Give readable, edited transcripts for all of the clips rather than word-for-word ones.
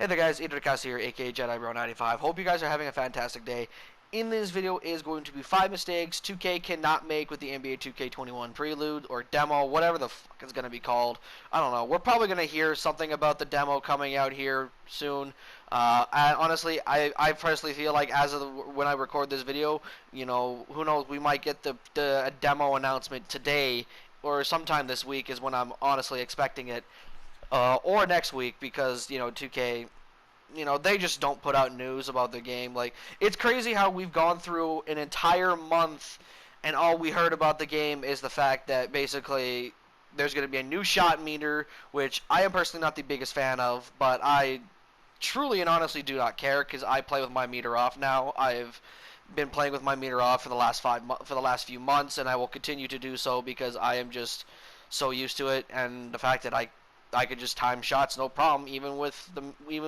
Hey there guys, Idrikaz here, aka JediBro95. Hope you guys are having a fantastic day. In this video is going to be 5 mistakes 2K cannot make with the NBA 2K21 prelude or demo, whatever the fuck it's going to be called. I don't know. We're probably going to hear something about the demo coming out here soon. Honestly, I personally feel like as of when I record this video, you know, who knows, we might get the demo announcement today or sometime this week is when I'm honestly expecting it. Or next week because, you know, 2K, you know, they just don't put out news about the game. Like, it's crazy how we've gone through an entire month and all we heard about the game is the fact that basically there's going to be a new shot meter, which I am personally not the biggest fan of, but I truly and honestly do not care because I play with my meter off now. I've been playing with my meter off for the last few months, and I will continue to do so because I am just so used to it, and the fact that I could just time shots no problem, even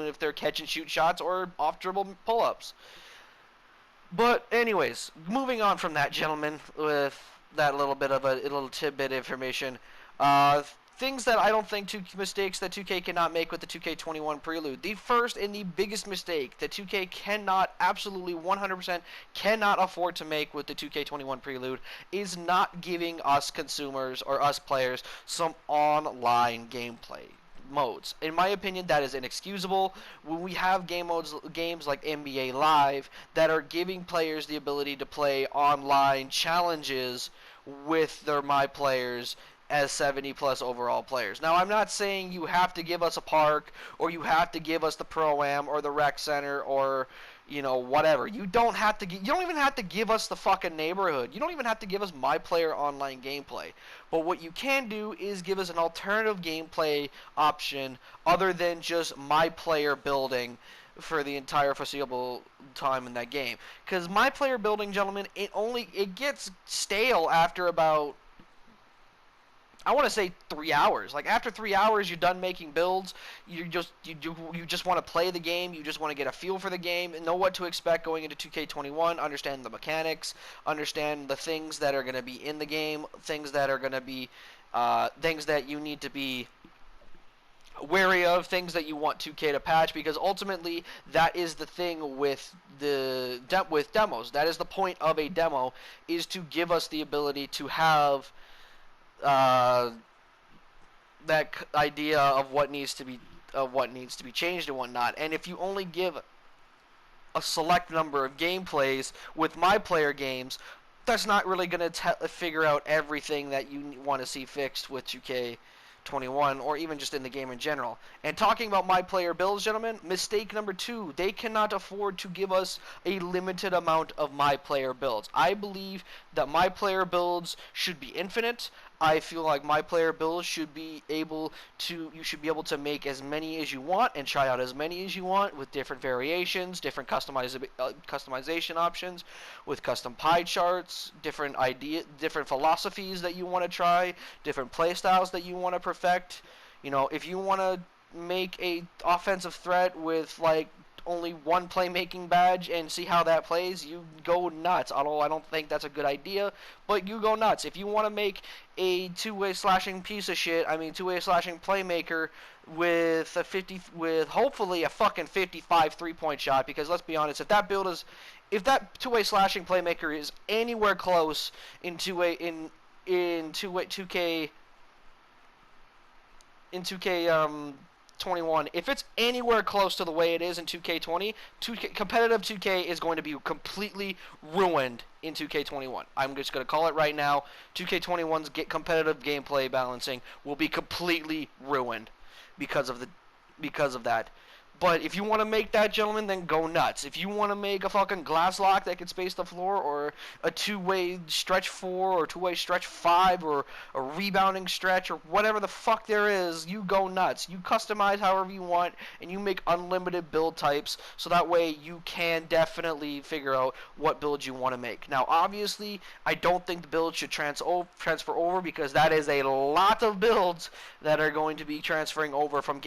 if they're catch and shoot shots or off dribble pull ups. But anyways, moving on from that, gentlemen, with that little bit of a little tidbit information, things that I don't think mistakes that 2K cannot make with the 2K21 prelude. The first and the biggest mistake that 2K cannot, absolutely 100% cannot afford to make with the 2K21 prelude is not giving us consumers or us players some online gameplay modes. In my opinion, that is inexcusable. When we have games like NBA Live that are giving players the ability to play online challenges with their my players as 70 plus overall players. Now, I'm not saying you have to give us a park or you have to give us the Pro-Am or the Rec Center or, you know, whatever. You don't even have to give us the fucking neighborhood. You don't even have to give us my player online gameplay. But what you can do is give us an alternative gameplay option other than just my player building for the entire foreseeable time in that game. Because my player building, gentlemen, it gets stale after about, I want to say 3 hours. Like after 3 hours, you're done making builds. You just want to play the game. You just want to get a feel for the game and know what to expect going into 2K21. Understand the mechanics. Understand the things that are going to be in the game. Things that are going to be things that you need to be wary of. Things that you want 2K to patch, because ultimately that is the thing with with demos. That is the point of a demo, is to give us the ability to have that idea of what needs to be changed and whatnot. And if you only give a select number of gameplays with my player games, that's not really going to figure out everything that you want to see fixed with 2K21 or even just in the game in general. And talking about my player builds, gentlemen, mistake number 2, they cannot afford to give us a limited amount of my player builds. I believe that my player builds should be infinite. I feel like my player builds should be able to, you should be able to make as many as you want and try out as many as you want with different variations, different customization options, with custom pie charts, different philosophies that you want to try, different play styles that you want to perfect. You know, if you want to make a offensive threat with like only one playmaking badge and see how that plays, you go nuts. Although I don't think that's a good idea, but you go nuts. If you want to make a two-way slashing piece of shit, two-way slashing playmaker with hopefully a fucking 55 three-point shot, because let's be honest, if that two-way slashing playmaker is anywhere close in 2K 21, if it's anywhere close to the way it is in 2K20, competitive 2K is going to be completely ruined in 2K21. I'm just going to call it right now. 2K21's competitive gameplay balancing will be completely ruined because of that. But if you want to make that, gentlemen, then go nuts. If you want to make a fucking glass lock that can space the floor, or a two-way stretch 4, or two-way stretch 5, or a rebounding stretch, or whatever the fuck there is, you go nuts. You customize however you want, and you make unlimited build types, so that way you can definitely figure out what build you want to make. Now, obviously, I don't think the build should transfer over, because that is a lot of builds that are going to be transferring over from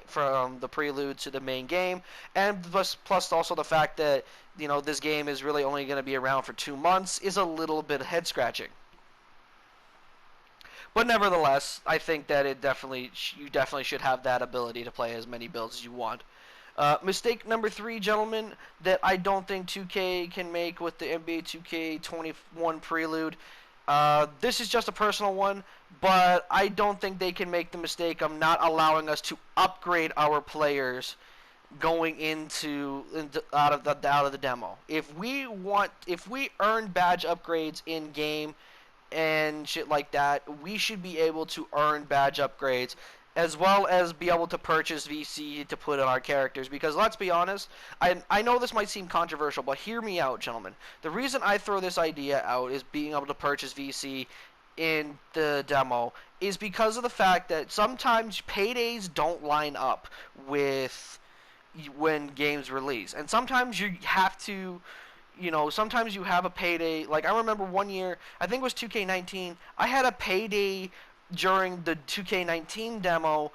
from the prelude to the main game, and plus also the fact that, you know, this game is really only going to be around for 2 months is a little bit head scratching. But nevertheless, I think that you definitely should have that ability to play as many builds as you want. Mistake number 3, gentlemen, that I don't think 2K can make with the NBA 2K21 Prelude. This is just a personal one, but I don't think they can make the mistake of not allowing us to upgrade our players going into out of the demo. If we earn badge upgrades in game and shit like that, we should be able to earn badge upgrades as well as be able to purchase VC to put on our characters. Because let's be honest, I know this might seem controversial, but hear me out, gentlemen. The reason I throw this idea out is being able to purchase VC in the demo is because of the fact that sometimes paydays don't line up with when games release, and sometimes you have to, sometimes you have a payday. Like, I remember one year, I think it was 2K19, I had a payday during the 2K19 demo,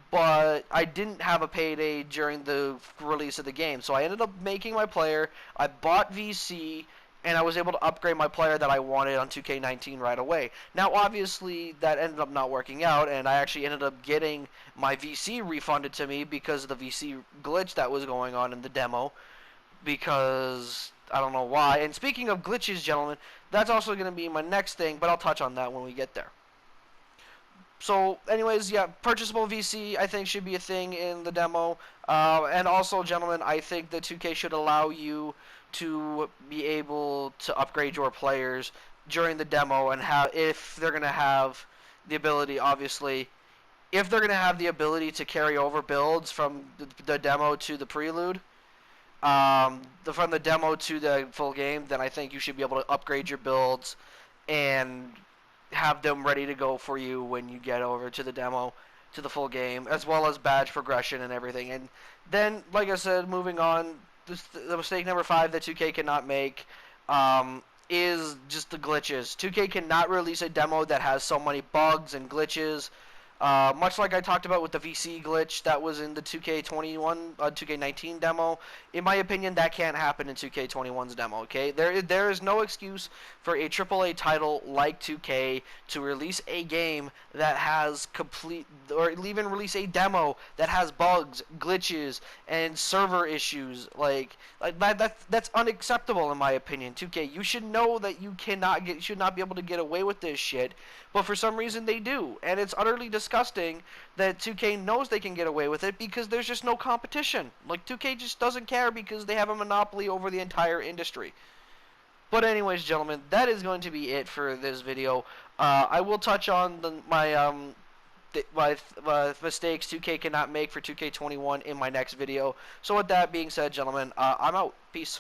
but I didn't have a payday during the release of the game. So I ended up making my player, I bought VC, and I was able to upgrade my player that I wanted on 2K19 right away. Now, obviously, that ended up not working out, and I actually ended up getting my VC refunded to me because of the VC glitch that was going on in the demo, because I don't know why. And speaking of glitches, gentlemen, that's also going to be my next thing, but I'll touch on that when we get there. So, anyways, yeah, purchasable VC, I think, should be a thing in the demo. And also, gentlemen, I think that 2K should allow you to be able to upgrade your players during the demo, and if they're going to have the ability, obviously, if they're going to have the ability to carry over builds from the demo to the prelude, from the demo to the full game, then I think you should be able to upgrade your builds and have them ready to go for you when you get over to the demo, to the full game, as well as badge progression and everything. And then, like I said, moving on, the mistake number 5 that 2K cannot make is just the glitches. 2K cannot release a demo that has so many bugs and glitches. Much like I talked about with the VC glitch that was in the 2K19 demo, in my opinion, that can't happen in 2K21's demo. Okay, there is no excuse for a AAA title like 2K to release a game that has or even release a demo that has bugs, glitches, and server issues. Like that's unacceptable in my opinion. 2K, you should know that you should not be able to get away with this shit, but for some reason they do, and it's utterly disgusting that 2K knows they can get away with it because there's just no competition. Like, 2K just doesn't care because they have a monopoly over the entire industry. But anyways, gentlemen, that is going to be it for this video. I will touch on my mistakes 2K cannot make for 2K21 in my next video. So with that being said, gentlemen, I'm out. Peace.